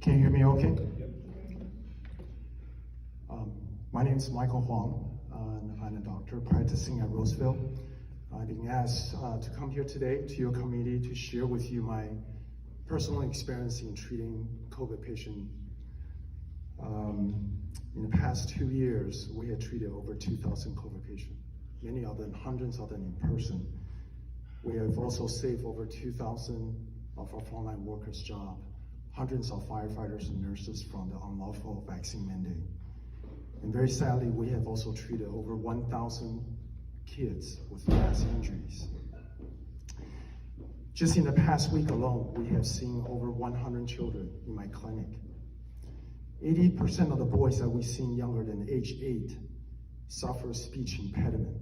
Can you hear me okay? My name is Michael Huang. I'm a doctor practicing at Roseville. I've been asked to come here today to your committee to share with you my personal experience in treating COVID patients. In the past 2 years, we have treated over 2,000 COVID patients, many of them, hundreds of them in person. We have also saved over 2,000 of our frontline workers' jobs, hundreds of firefighters and nurses from the unlawful vaccine mandate. And very sadly, we have also treated over 1,000 kids with mass injuries. Just in the past week alone, we have seen over 100 children in my clinic. 80% of the boys that we've seen younger than age 8 suffer speech impediment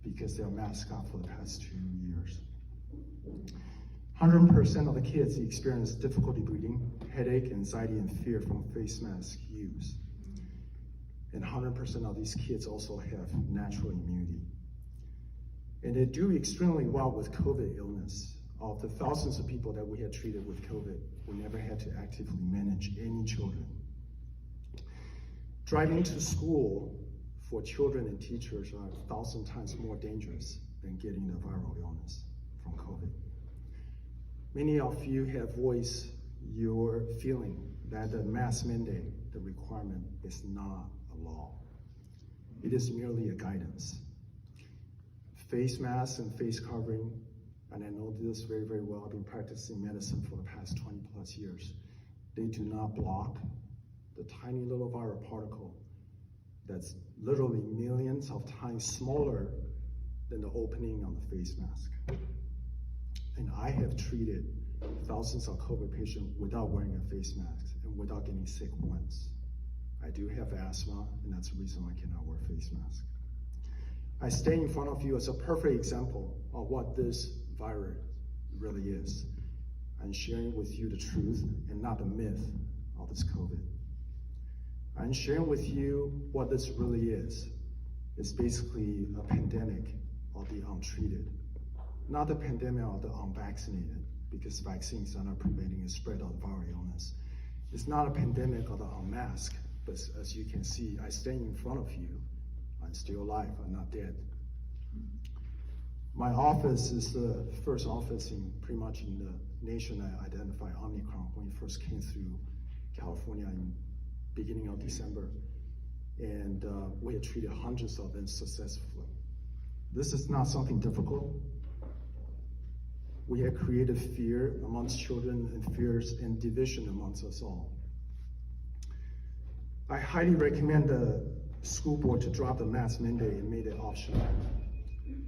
because they're masked up for the past 2 years. 100% of the kids experience difficulty breathing, headache, anxiety, and fear from face mask use. And 100% of these kids also have natural immunity. And they do extremely well with COVID illness. Of the thousands of people that we had treated with COVID, we never had to actively manage any children. Driving to school for children and teachers are 1,000 times more dangerous than getting the viral illness from COVID. Many of you have voiced your feeling that the mask mandate, the requirement, is not a law. It is merely a guidance. Face masks and face covering, and I know this very, very well, I've been practicing medicine for the past 20 plus years. They do not block the tiny little viral particle that's literally millions of times smaller than the opening on the face mask. And I have treated thousands of COVID patients without wearing a face mask and without getting sick once. I do have asthma, and that's the reason I cannot wear a face mask. I stand in front of you as a perfect example of what this virus really is. I'm sharing with you the truth and not the myth of this COVID. I'm sharing with you what this really is. It's basically a pandemic of the untreated, not the pandemic of the unvaccinated, because vaccines are not preventing the spread of the viral illness. It's not a pandemic of the unmasked, but as you can see, I stand in front of you. I'm still alive, I'm not dead. My office is the first office in pretty much in the nation that identified Omicron when it first came through California in beginning of December. And we had treated hundreds of them successfully. This is not something difficult. We had created fear amongst children and fears and division amongst us all. I highly recommend the school board to drop the mask mandate and make it optional.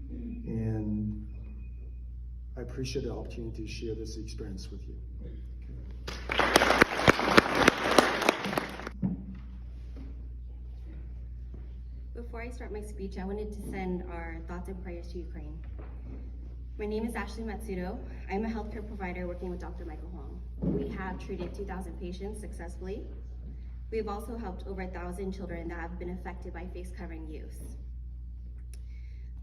And I appreciate the opportunity to share this experience with you. Before I start my speech, I wanted to send our thoughts and prayers to Ukraine. My name is Ashley Matsudo. I'm a healthcare provider working with Dr. Michael Huang. We have treated 2,000 patients successfully. We have also helped over 1,000 children that have been affected by face covering use.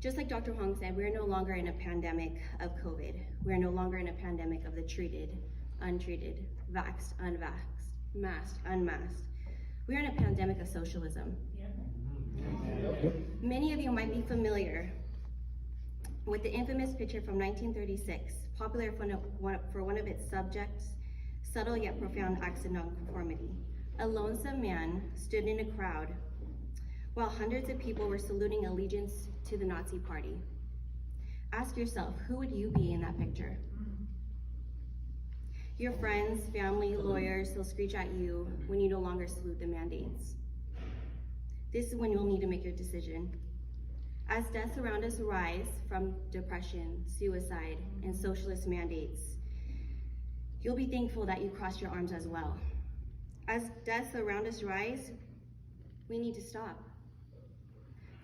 Just like Dr. Huang said, we're no longer in a pandemic of COVID. We're no longer in a pandemic of the treated, untreated, vaxxed, unvaxxed, masked, unmasked. We're in a pandemic of socialism. Many of you might be familiar with the infamous picture from 1936, popular for one of its subjects, subtle yet profound acts of nonconformity. A lonesome man stood in a crowd while hundreds of people were saluting allegiance to the Nazi Party. Ask yourself, who would you be in that picture? Your friends, family, lawyers, they'll screech at you when you no longer salute the mandates. This is when you'll need to make your decision. As deaths around us rise from depression, suicide, and socialist mandates, you'll be thankful that you crossed your arms as well. As deaths around us rise, we need to stop.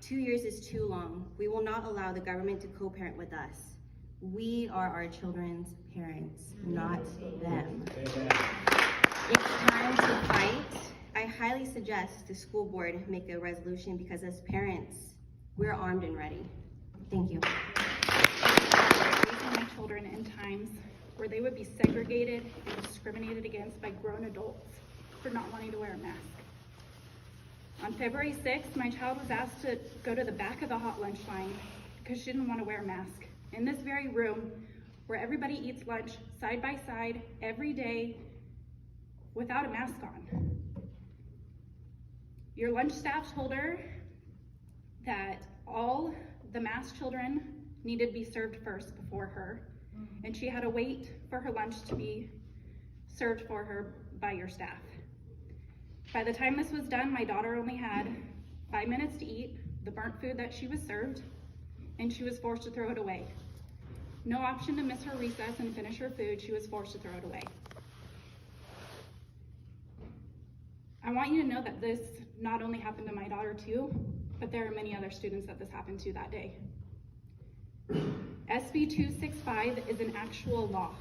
2 years is too long. We will not allow the government to co-parent with us. We are our children's parents, not them. It's time to fight. I highly suggest the school board make a resolution because as parents, we're armed and ready. Thank you. Raising my children in times where they would be segregated and discriminated against by grown adults for not wanting to wear a mask. On February 6th, my child was asked to go to the back of the hot lunch line because she didn't want to wear a mask. In this very room where everybody eats lunch side by side every day without a mask on. Your lunch staff told her that all the masked children needed to be served first before her, and she had to wait for her lunch to be served for her by your staff. By the time this was done, my daughter only had 5 minutes to eat the burnt food that she was served, and she was forced to throw it away. No option to miss her recess and finish her food, she was forced to throw it away. I want you to know that this not only happened to my daughter too, but there are many other students that this happened to that day. SB 265 is an actual law,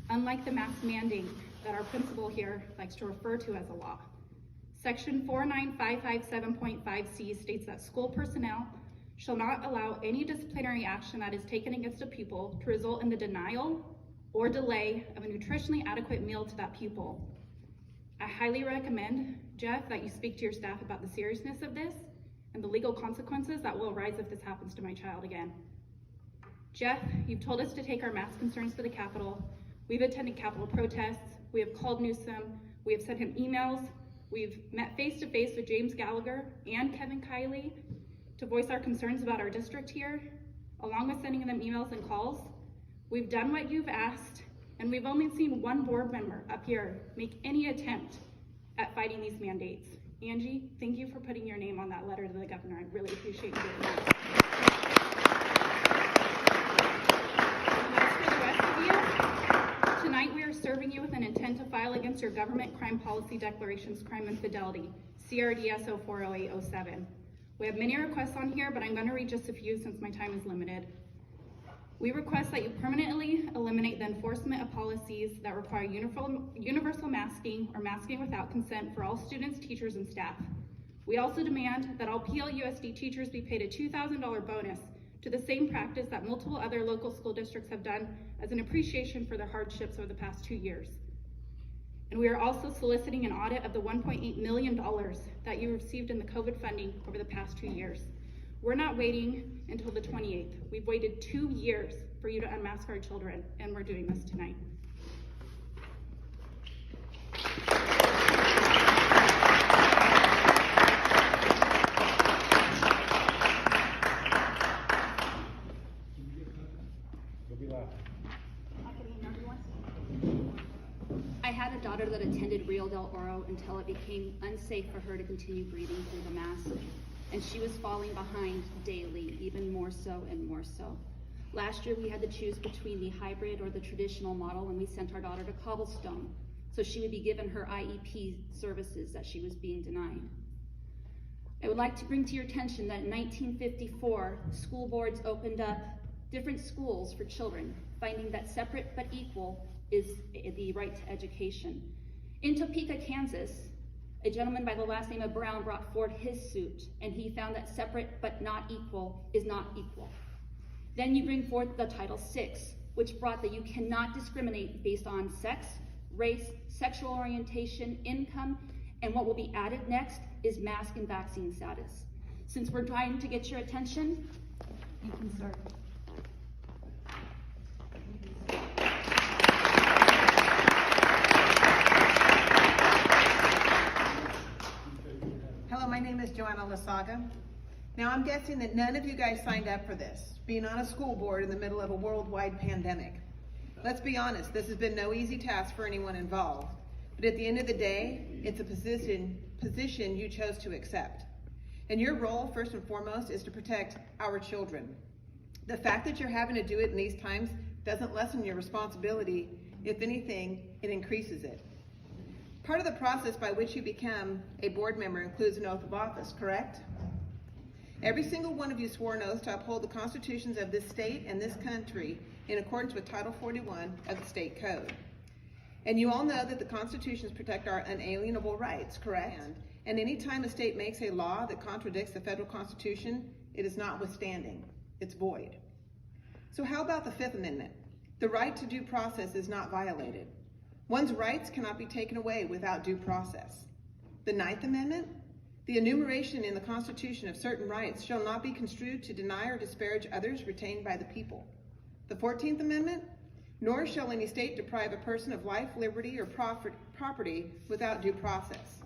unlike the mask mandate that our principal here likes to refer to as a law. Section 49557.5C states that school personnel shall not allow any disciplinary action that is taken against a pupil to result in the denial or delay of a nutritionally adequate meal to that pupil. I highly recommend, Jeff, that you speak to your staff about the seriousness of this and the legal consequences that will arise if this happens to my child again. Jeff, you've told us to take our mask concerns to the Capitol. We've attended Capitol protests. We have called Newsom. We have sent him emails. We've met face-to-face with James Gallagher and Kevin Kiley to voice our concerns about our district here, along with sending them emails and calls. We've done what you've asked, and we've only seen one board member up here make any attempt at fighting these mandates. Angie, thank you for putting your name on that letter to the governor. I really appreciate you doing that. As for the rest of you, tonight we are serving you with an intent to file against your government crime policy declarations, crime and fidelity, CRDS 040807. We have many requests on here, but I'm going to read just a few since my time is limited. We request that you permanently eliminate the enforcement of policies that require universal masking or masking without consent for all students, teachers, and staff. We also demand that all PLUSD teachers be paid a $2,000 bonus to the same practice that multiple other local school districts have done as an appreciation for their hardships over the past 2 years. And we are also soliciting an audit of the $1.8 million that you received in the COVID funding over the past 2 years. We're not waiting until the 28th. We've waited 2 years for you to unmask our children, and we're doing this tonight. I had a daughter that attended Rio del Oro until it became unsafe for her to continue breathing through the mask. And she was falling behind daily, even more so and more so. Last year we had to choose between the hybrid or the traditional model when we sent our daughter to Cobblestone, so she would be given her IEP services that she was being denied. I would like to bring to your attention that in 1954, school boards opened up different schools for children, finding that separate but equal is the right to education. In Topeka, Kansas, a gentleman by the last name of Brown brought forward his suit, and he found that separate but not equal is not equal. Then you bring forth the Title VI, which brought that you cannot discriminate based on sex, race, sexual orientation, income, and what will be added next is mask and vaccine status. Since we're trying to get your attention, you can start. Hello, my name is Joanna Lasaga. Now I'm guessing that none of you guys signed up for this, being on a school board in the middle of a worldwide pandemic. Let's be honest, this has been no easy task for anyone involved, but at the end of the day, it's a position you chose to accept. And your role, first and foremost, is to protect our children. The fact that you're having to do it in these times doesn't lessen your responsibility. If anything, it increases it. Part of the process by which you become a board member includes an oath of office, correct? Every single one of you swore an oath to uphold the constitutions of this state and this country in accordance with Title 41 of the state code. And you all know that the constitutions protect our unalienable rights, correct? And any time a state makes a law that contradicts the federal constitution, it is notwithstanding, it's void. So how about the Fifth Amendment? The right to due process is not violated. One's rights cannot be taken away without due process. The 9th Amendment, the enumeration in the Constitution of certain rights shall not be construed to deny or disparage others retained by the people. The 14th Amendment, nor shall any state deprive a person of life, liberty, or property without due process.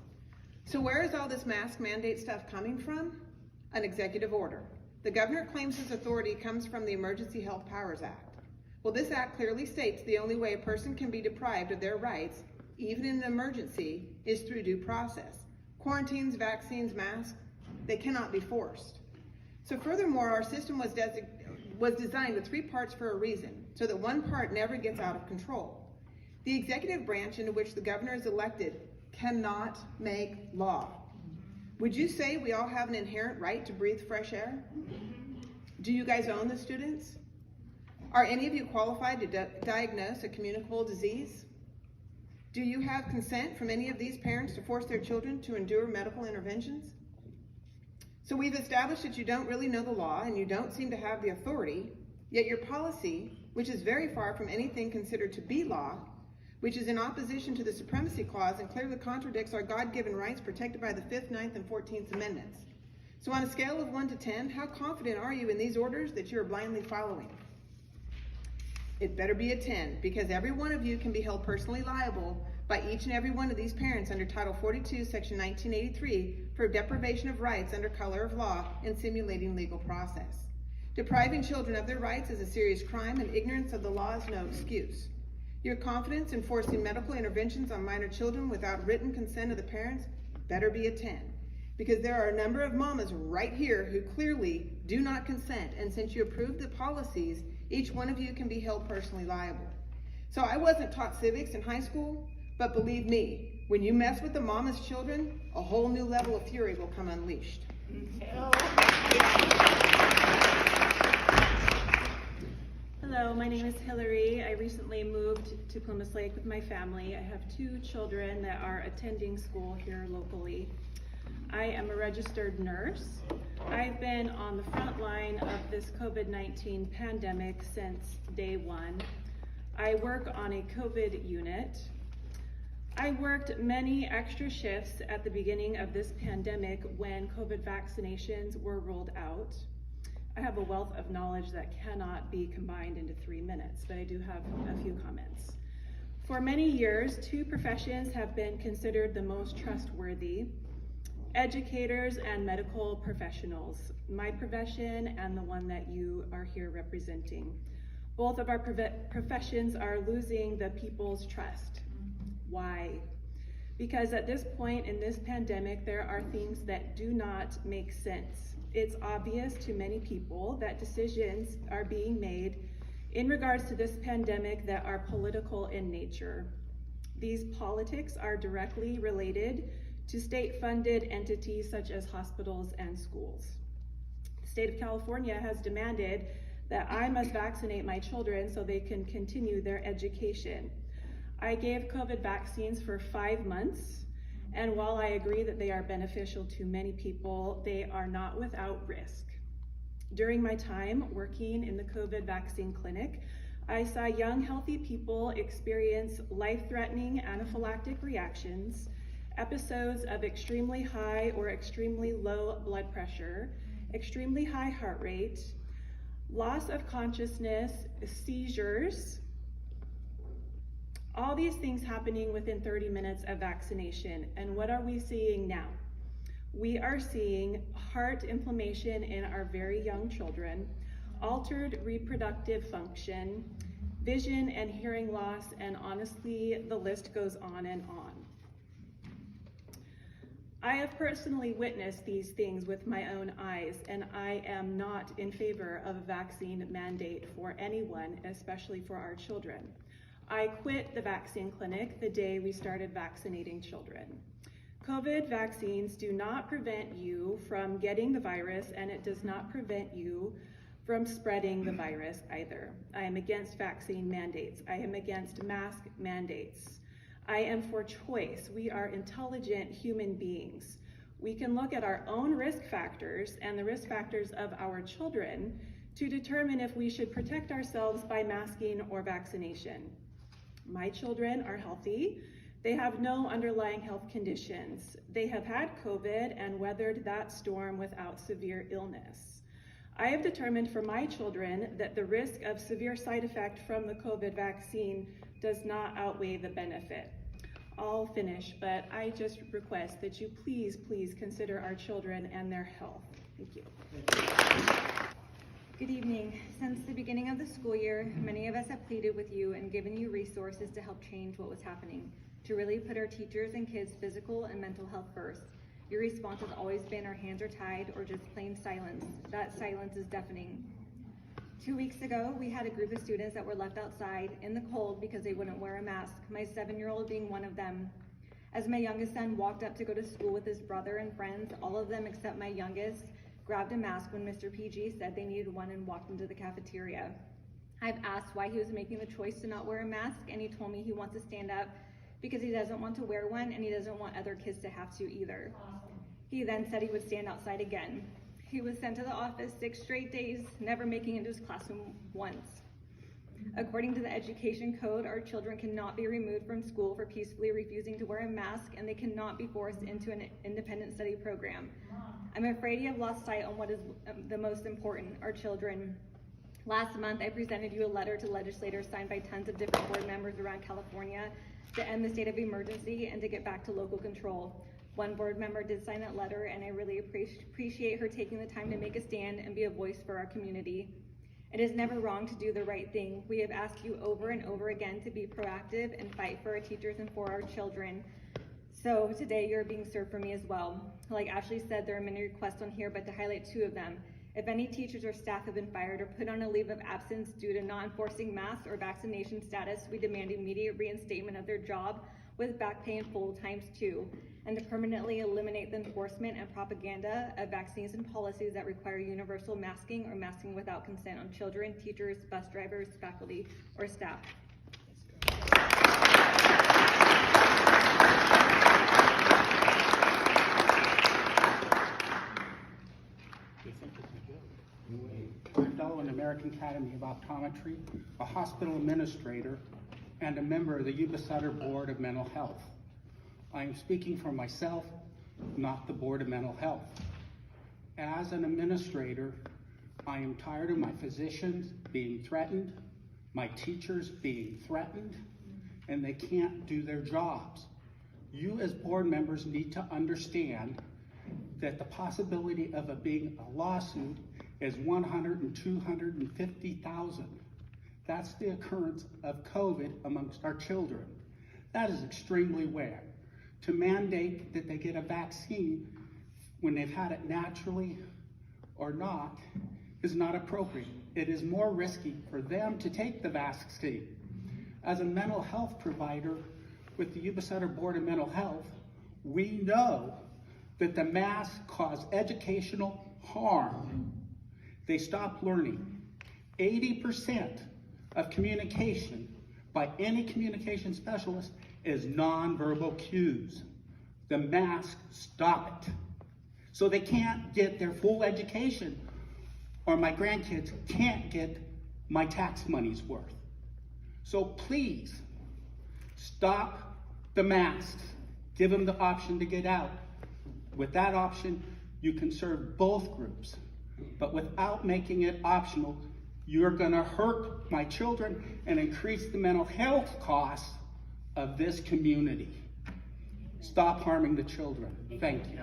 So where is all this mask mandate stuff coming from? An executive order. The governor claims his authority comes from the Emergency Health Powers Act. Well, this act clearly states the only way a person can be deprived of their rights, even in an emergency, is through due process. Quarantines, vaccines, masks, they cannot be forced. So furthermore, our system was designed with 3 parts for a reason, so that one part never gets out of control. The executive branch into which the governor is elected cannot make law. Would you say we all have an inherent right to breathe fresh air? Do you guys own the students? Are any of you qualified to diagnose a communicable disease? Do you have consent from any of these parents to force their children to endure medical interventions? So we've established that you don't really know the law and you don't seem to have the authority, yet your policy, which is very far from anything considered to be law, which is in opposition to the Supremacy Clause and clearly contradicts our God-given rights protected by the 5th, 9th, and 14th Amendments. So on a scale of 1 to 10, how confident are you in these orders that you are blindly following? It better be a 10, because every one of you can be held personally liable by each and every one of these parents under Title 42, Section 1983 for deprivation of rights under color of law and simulating legal process. Depriving children of their rights is a serious crime, and ignorance of the law is no excuse. Your confidence in forcing medical interventions on minor children without written consent of the parents better be a 10, because there are a number of mamas right here who clearly do not consent, and since you approved the policies, each one of you can be held personally liable. So I wasn't taught civics in high school, but believe me, when you mess with the mama's children, a whole new level of fury will come unleashed. Hello, my name is Hillary. I recently moved to Plumas Lake with my family. I have 2 children that are attending school here locally. I am a registered nurse. I've been on the front line of this COVID-19 pandemic since day 1. I work on a COVID unit. I worked many extra shifts at the beginning of this pandemic when COVID vaccinations were rolled out. I have a wealth of knowledge that cannot be combined into 3 minutes, but I do have a few comments. For many years, 2 professions have been considered the most trustworthy: educators and medical professionals. My profession and the one that you are here representing. Both of our professions are losing the people's trust. Why? Because at this point in this pandemic, there are things that do not make sense. It's obvious to many people that decisions are being made in regards to this pandemic that are political in nature. These politics are directly related to state-funded entities such as hospitals and schools. The state of California has demanded that I must vaccinate my children so they can continue their education. I gave COVID vaccines for 5 months, and while I agree that they are beneficial to many people, they are not without risk. During my time working in the COVID vaccine clinic, I saw young, healthy people experience life-threatening anaphylactic reactions, episodes of extremely high or extremely low blood pressure, extremely high heart rate, loss of consciousness, seizures, all these things happening within 30 minutes of vaccination. And what are we seeing now? We are seeing heart inflammation in our very young children, altered reproductive function, vision and hearing loss, and honestly, the list goes on and on. I have personally witnessed these things with my own eyes, and I am not in favor of a vaccine mandate for anyone, especially for our children. I quit the vaccine clinic the day we started vaccinating children. COVID vaccines do not prevent you from getting the virus, and it does not prevent you from spreading the virus either. I am against vaccine mandates. I am against mask mandates. I am for choice. We are intelligent human beings. We can look at our own risk factors and the risk factors of our children to determine if we should protect ourselves by masking or vaccination. My children are healthy. They have no underlying health conditions. They have had COVID and weathered that storm without severe illness. I have determined for my children that the risk of severe side effect from the COVID vaccine does not outweigh the benefit. I'll finish, but I just request that you please consider our children and their health. Thank you. Good evening. Since the beginning of the school year, many of us have pleaded with you and given you resources to help change what was happening, to really put our teachers and kids' physical and mental health first. Your response has always been our hands are tied or just plain silence. That silence is deafening. 2 weeks ago, we had a group of students that were left outside in the cold because they wouldn't wear a mask, my 7-year-old being one of them. As my youngest son walked up to go to school with his brother and friends, all of them except my youngest grabbed a mask when Mr. PG said they needed one and walked into the cafeteria. I've asked why he was making the choice to not wear a mask, and he told me he wants to stand up because he doesn't want to wear one and he doesn't want other kids to have to either. He then said he would stand outside again. He was sent to the office 6 straight days, never making it into his classroom once. According to the education code, our children cannot be removed from school for peacefully refusing to wear a mask, and they cannot be forced into an independent study program. I'm afraid you have lost sight on what is the most important, our children. Last month, I presented you a letter to legislators signed by tons of different board members around California to end the state of emergency and to get back to local control. One board member did sign that letter, and I really appreciate her taking the time to make a stand and be a voice for our community. It is never wrong to do the right thing. We have asked you over and over again to be proactive and fight for our teachers and for our children. So today you're being served for me as well. Like Ashley said, there are many requests on here, but to highlight 2 of them. If any teachers or staff have been fired or put on a leave of absence due to not enforcing masks or vaccination status, we demand immediate reinstatement of their job with back pay and full ×2, and to permanently eliminate the enforcement and propaganda of vaccines and policies that require universal masking or masking without consent on children, teachers, bus drivers, faculty, or staff. I'm a fellow in the American Academy of Optometry, a hospital administrator, and a member of the Yuba Sutter Board of Mental Health. I am speaking for myself, not the Board of Mental Health. As an administrator, I am tired of my physicians being threatened, my teachers being threatened, and they can't do their jobs. You as board members need to understand that the possibility of it being a lawsuit is 100 and 250,000. That's the occurrence of COVID amongst our children. That is extremely rare. To mandate that they get a vaccine when they've had it naturally or not is not appropriate. It is more risky for them to take the vaccine. As a mental health provider with the Yuba Sutter Board of Mental Health, we know that the masks cause educational harm. They stop learning. 80% of communication by any communication specialist is nonverbal cues. The masks stop it. So they can't get their full education, or my grandkids can't get my tax money's worth. So please, stop the masks. Give them the option to get out. With that option, you can serve both groups. But without making it optional, you're gonna hurt my children and increase the mental health costs of this community. Stop harming the children. Thank you.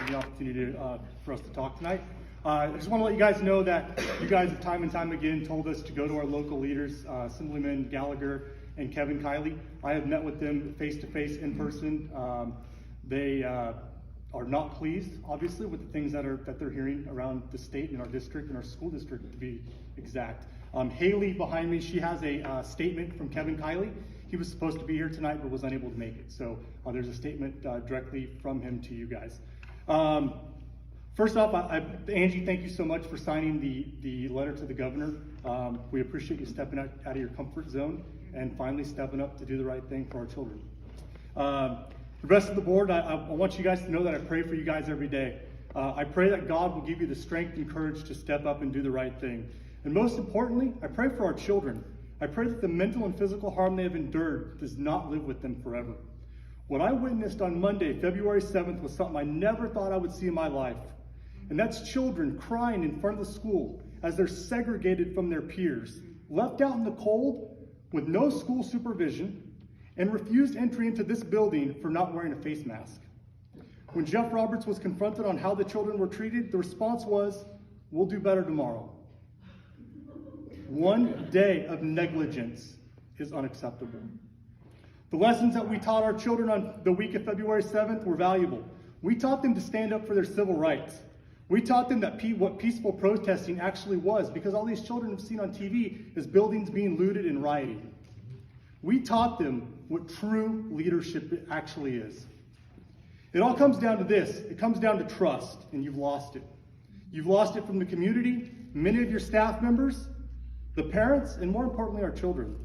The opportunity for us to talk tonight. I just want to let you guys know that you guys have time and time again told us to go to our local leaders, Assemblyman Gallagher and Kevin Kiley. I have met with them face-to-face in person. They are not pleased, obviously, with the things that they're hearing around the state and our district and our school district, to be exact. Haley behind me, she has a statement from Kevin Kiley. He was supposed to be here tonight but was unable to make it. So there's a statement directly from him to you guys. First off, Angie, thank you so much for signing the letter to the governor. We appreciate you stepping out of your comfort zone and finally stepping up to do the right thing for our children. The rest of the board, I want you guys to know that I pray for you guys every day. I pray that God will give you the strength and courage to step up and do the right thing. And most importantly, I pray for our children. I pray that the mental and physical harm they have endured does not live with them forever. What I witnessed on Monday, February 7th, was something I never thought I would see in my life. And that's children crying in front of the school as they're segregated from their peers, left out in the cold with no school supervision, and refused entry into this building for not wearing a face mask. When Jeff Roberts was confronted on how the children were treated, the response was, "We'll do better tomorrow." One day of negligence is unacceptable. The lessons that we taught our children on the week of February 7th were valuable. We taught them to stand up for their civil rights. We taught them that what peaceful protesting actually was, because all these children have seen on TV is buildings being looted and rioting. We taught them what true leadership actually is. It all comes down to this. It comes down to trust, and you've lost it. You've lost it from the community, many of your staff members, the parents, and more importantly, our children.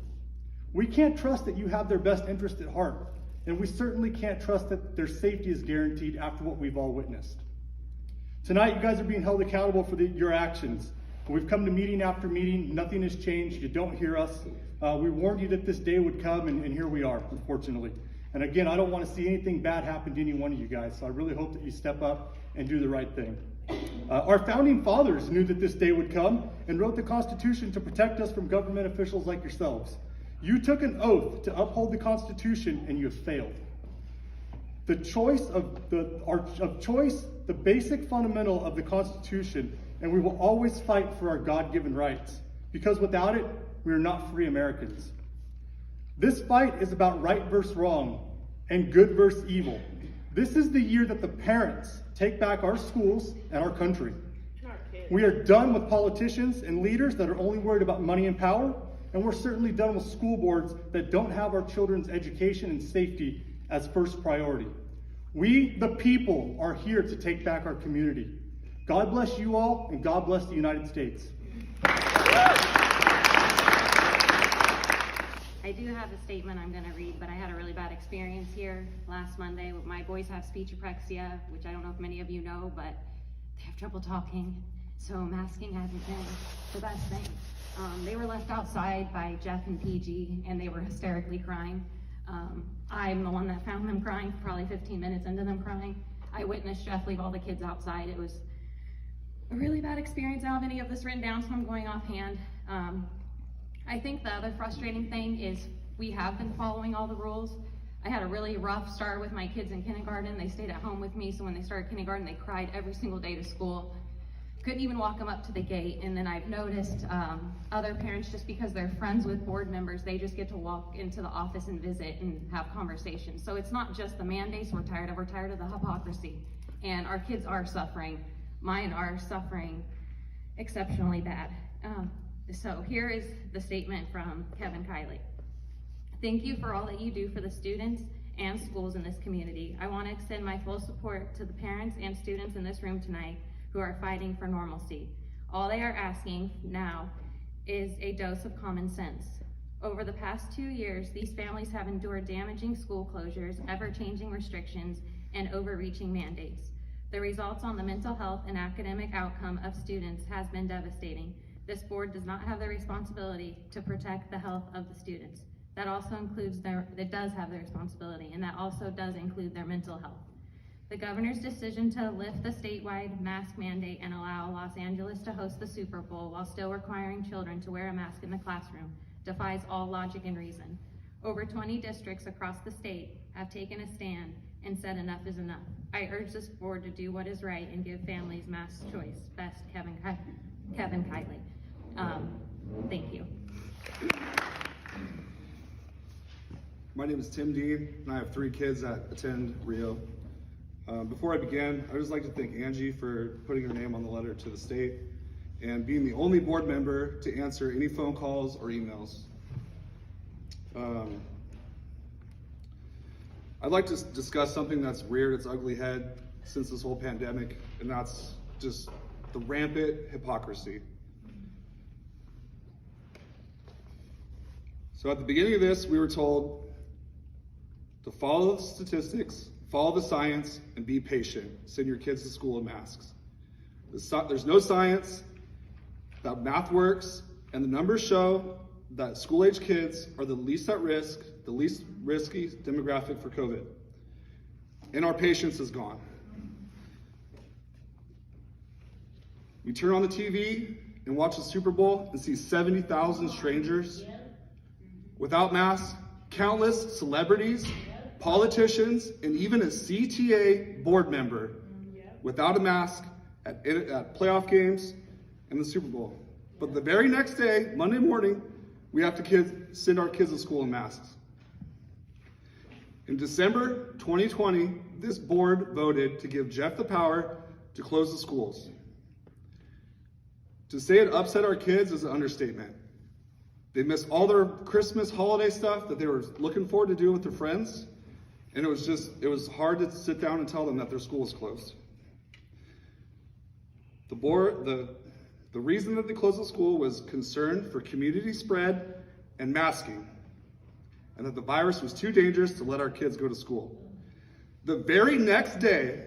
We can't trust that you have their best interest at heart, and we certainly can't trust that their safety is guaranteed after what we've all witnessed. Tonight, you guys are being held accountable for your actions. We've come to meeting after meeting. Nothing has changed. You don't hear us. We warned you that this day would come, and here we are, unfortunately. And again, I don't want to see anything bad happen to any one of you guys, so I really hope that you step up and do the right thing. Our founding fathers knew that this day would come and wrote the Constitution to protect us from government officials like yourselves. You took an oath to uphold the Constitution, and you have failed. The basic fundamental of the Constitution, and we will always fight for our God-given rights, because without it, we are not free Americans. This fight is about right versus wrong and good versus evil. This is the year that the parents take back our schools and our country. We are done with politicians and leaders that are only worried about money and power, and we're certainly done with school boards that don't have our children's education and safety as first priority. We, the people, are here to take back our community. God bless you all, and God bless the United States. I do have a statement I'm going to read, but I had a really bad experience here last Monday. My boys have speech apraxia, which I don't know if many of you know, but they have trouble talking, so masking hasn't been the best thing. They were left outside by Jeff and PG, and they were hysterically crying. I'm the one that found them crying, probably 15 minutes into them crying. I witnessed Jeff leave all the kids outside. It was a really bad experience. I don't have any of this written down, so I'm going offhand. I think the other frustrating thing is we have been following all the rules. I had a really rough start with my kids in kindergarten. They stayed at home with me, so when they started kindergarten, they cried every single day to school. Couldn't even walk them up to the gate. And then I've noticed other parents, just because they're friends with board members, they just get to walk into the office and visit and have conversations. So it's not just the mandates we're tired of the hypocrisy. And our kids are suffering. Mine are suffering exceptionally bad. So here is the statement from Kevin Kiley. Thank you for all that you do for the students and schools in this community. I want to extend my full support to the parents and students in this room tonight who are fighting for normalcy. All they are asking now is a dose of common sense. Over the past 2 years, these families have endured damaging school closures, ever-changing restrictions, and overreaching mandates. The results on the mental health and academic outcome of students has been devastating. This board does not have the responsibility to protect the health of the students. That also includes it does have the responsibility, and that also does include their mental health. The governor's decision to lift the statewide mask mandate and allow Los Angeles to host the Super Bowl while still requiring children to wear a mask in the classroom defies all logic and reason. Over 20 districts across the state have taken a stand and said enough is enough. I urge this board to do what is right and give families mask choice. Best, Kevin Kiley. Thank you. My name is Tim Dean, and I have 3 kids that attend Rio. Before I begin, I'd just like to thank Angie for putting her name on the letter to the state and being the only board member to answer any phone calls or emails. I'd like to discuss something that's reared its ugly head since this whole pandemic, and that's just the rampant hypocrisy. So at the beginning of this, we were told to follow the statistics, follow the science, and be patient. Send your kids to school in masks. There's no science that math works, and the numbers show that school-age kids are the least at risk, the least risky demographic for COVID. And our patience is gone. We turn on the TV and watch the Super Bowl and see 70,000 strangers without masks, countless celebrities, politicians, and even a CTA board member without a mask at playoff games and the Super Bowl. But the very next day, Monday morning, we have to send our kids to school in masks. In December 2020, this board voted to give Jeff the power to close the schools. To say it upset our kids is an understatement. They missed all their Christmas holiday stuff that they were looking forward to do with their friends. And it was hard to sit down and tell them that their school was closed. The reason that they closed the school was concern for community spread and masking, and that the virus was too dangerous to let our kids go to school. The very next day,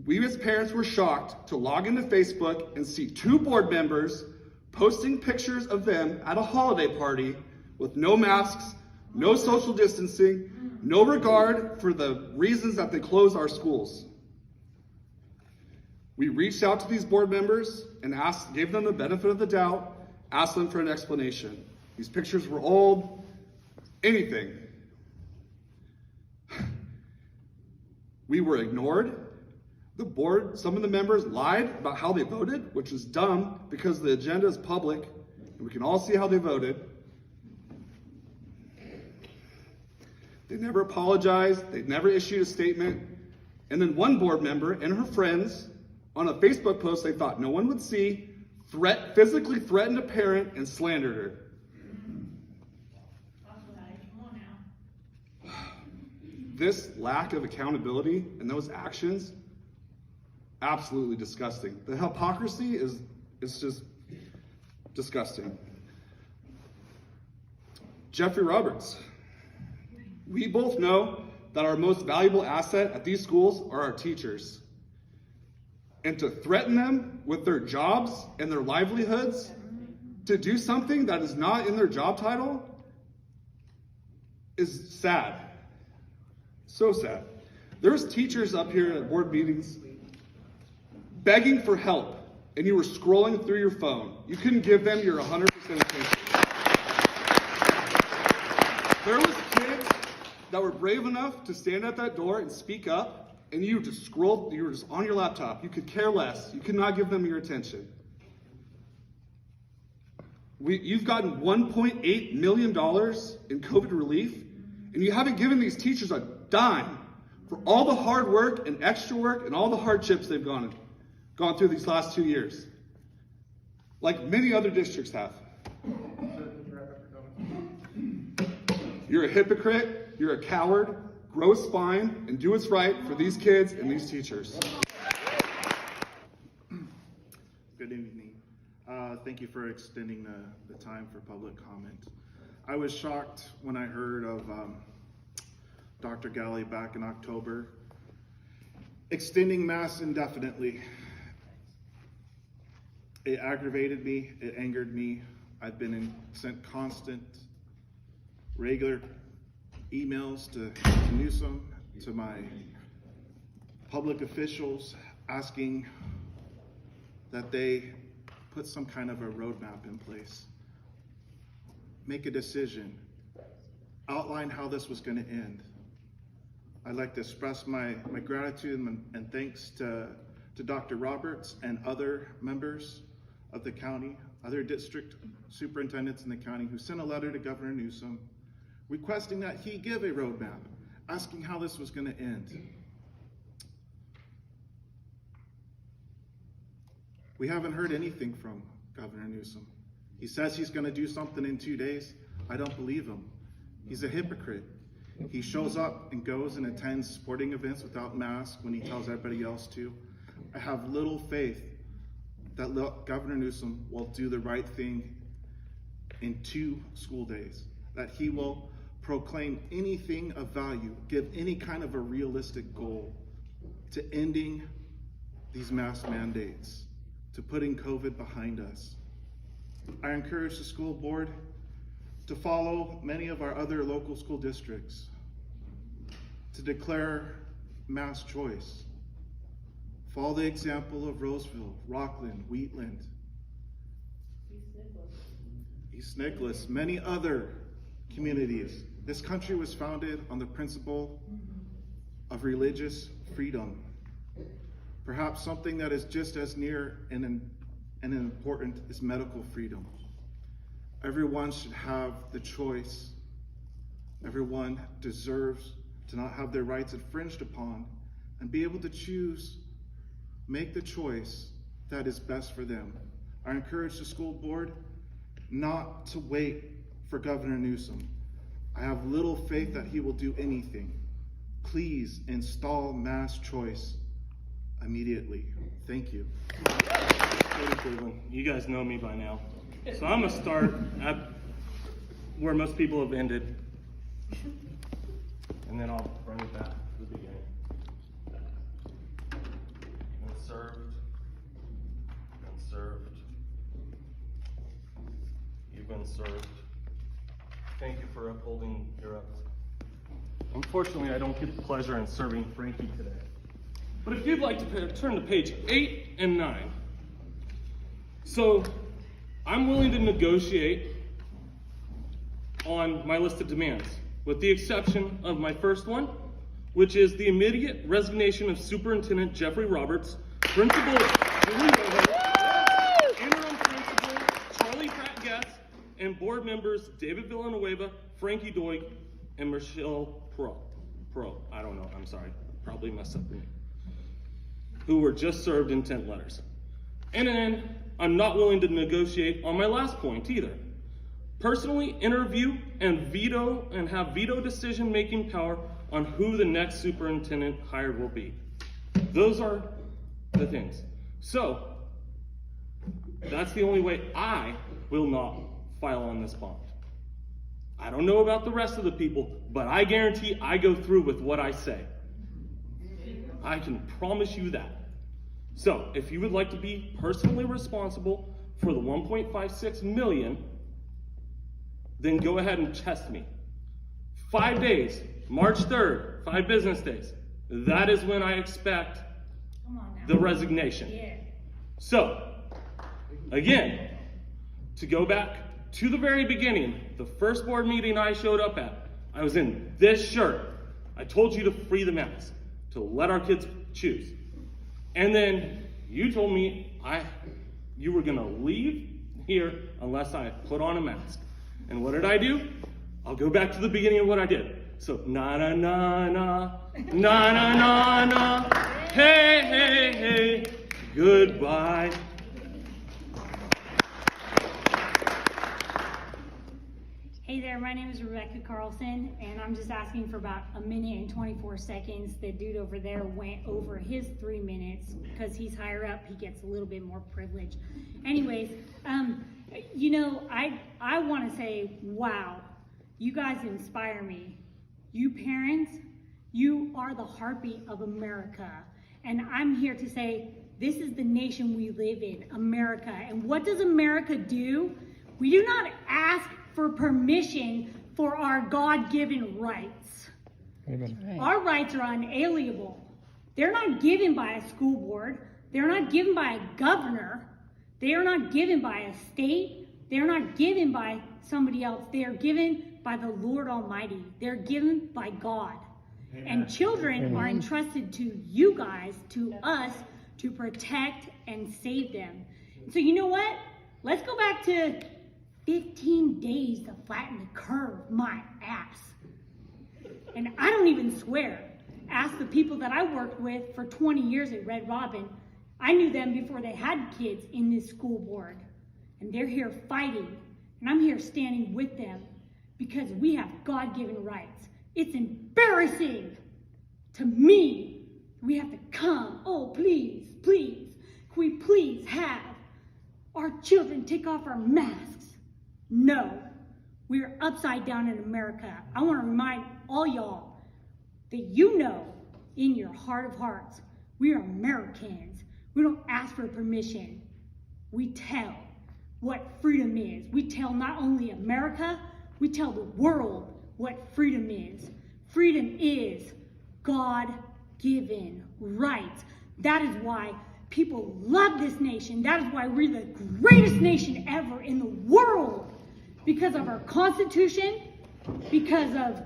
we as parents were shocked to log into Facebook and see 2 board members posting pictures of them at a holiday party with no masks, no social distancing, no regard for the reasons that they closed our schools. We reached out to these board members and gave them the benefit of the doubt, asked them for an explanation. These pictures were old, anything. We were ignored. The board, some of the members lied about how they voted, which is dumb because the agenda is public and we can all see how they voted. They never apologized. They never issued a statement. And then one board member and her friends on a Facebook post they thought no one would see, physically threatened a parent and slandered her. This lack of accountability and those actions, absolutely disgusting. The hypocrisy is just disgusting. Jeffrey Roberts. We both know that our most valuable asset at these schools are our teachers. And to threaten them with their jobs and their livelihoods to do something that is not in their job title is sad. So sad. There's teachers up here at board meetings begging for help, and you were scrolling through your phone. You couldn't give them your 100% attention. There was kids that were brave enough to stand at that door and speak up, and you just scrolled, you were just on your laptop. You could care less. You could not give them your attention. You've gotten $1.8 million in COVID relief, and you haven't given these teachers a dime for all the hard work and extra work and all the hardships they've gone through these last 2 years, like many other districts have. You're a hypocrite, you're a coward. Grow spine and do what's right for these kids and these teachers. Good evening. Thank you for extending the time for public comment. I was shocked when I heard of Dr. Galley back in October extending masks indefinitely. It aggravated me, it angered me. I've been sent constant, regular emails to Newsom, to my public officials, asking that they put some kind of a roadmap in place, make a decision, outline how this was going to end. I'd like to express my gratitude and thanks to Dr. Roberts and other members of the county, other district superintendents in the county who sent a letter to Governor Newsom requesting that he give a roadmap, asking how this was going to end. We haven't heard anything from Governor Newsom. He says he's going to do something in 2 days. I don't believe him. He's a hypocrite. He shows up and goes and attends sporting events without masks when he tells everybody else to. I have little faith that Governor Newsom will do the right thing in 2 school days, that he will proclaim anything of value, give any kind of a realistic goal to ending these mask mandates, to putting COVID behind us. I encourage the school board to follow many of our other local school districts, to declare mass choice. Follow the example of Roseville, Rockland, Wheatland, East Nicholas, many other communities. This country was founded on the principle of religious freedom. Perhaps something that is just as near and important is medical freedom. Everyone should have the choice. Everyone deserves to not have their rights infringed upon and be able to choose, make the choice that is best for them. I encourage the school board not to wait for Governor Newsom. I have little faith that he will do anything. Please install mass choice immediately. Thank you. You guys know me by now. So I'm gonna start at where most people have ended. And then I'll bring it back to the beginning. And served. You've been served. Thank you for upholding your oath. Unfortunately, I don't get the pleasure in serving Frankie today. But if you'd like to turn to page 8 and 9. So, I'm willing to negotiate on my list of demands, with the exception of my first one, which is the immediate resignation of Superintendent Jeffrey Roberts, Principal Julie Rojo, Interim Principal Charlie Pratt-Guest, and board members David Villanueva, Frankie Doig, and Michelle Pro. I don't know, I'm sorry, probably messed up the name, who were just served intent letters. And then I'm not willing to negotiate on my last point either. Personally interview and veto and have veto decision-making power on who the next superintendent hired will be. Those are the things. So, that's the only way I will not file on this bond. I don't know about the rest of the people, but I guarantee I go through with what I say. I can promise you that. So, if you would like to be personally responsible for the $1.56 million, then go ahead and test me. 5 days, March 3rd, 5 business days. That is when I expect the resignation. Yeah. So, again, to go back to the very beginning, the first board meeting I showed up at, I was in this shirt. I told you to free the mask, to let our kids choose. And then you told me you were gonna leave here unless I put on a mask. And what did I do? I'll go back to the beginning of what I did. So, na-na-na-na, na-na-na-na, hey, hey, hey, goodbye. Hey there, my name is Rebecca Carlson, and I'm just asking for about 1 minute and 24 seconds. The dude over there went over his 3 minutes because he's higher up. He gets a little bit more privilege. Anyways, you know, I want to say, wow, you guys inspire me. You parents, you are the heartbeat of America. And I'm here to say, this is the nation we live in, America. And what does America do? We do not ask for permission for our God-given rights. Amen. Our rights are unalienable. They're not given by a school board. They're not given by a governor. They are not given by a state. They're not given by somebody else. They are given by the Lord Almighty. They're given by God. Amen. And children are entrusted to you guys, to us, to protect and save them. So you know what? Let's go back to 15 days to flatten the curve, my ass. And I don't even swear. Ask the people that I worked with for 20 years at Red Robin. I knew them before they had kids in this school board. And they're here fighting. And I'm here standing with them because we have God-given rights. It's embarrassing to me. We have to come. Oh, please, please. Can we please have our children take off our masks? No, we're upside down in America. I want to remind all y'all that you know in your heart of hearts, we are Americans. We don't ask for permission. We tell what freedom is. We tell not only America, We tell the world what freedom is. Freedom is God-given rights. That is why people love this nation. That is why we're the greatest nation ever in the world. Because of our Constitution, because of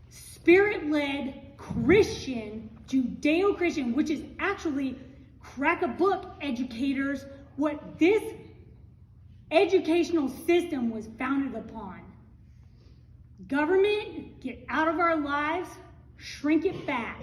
Spirit-led Christian, Judeo-Christian, which is actually, crack a book, educators, what this educational system was founded upon. Government, get out of our lives, shrink it back.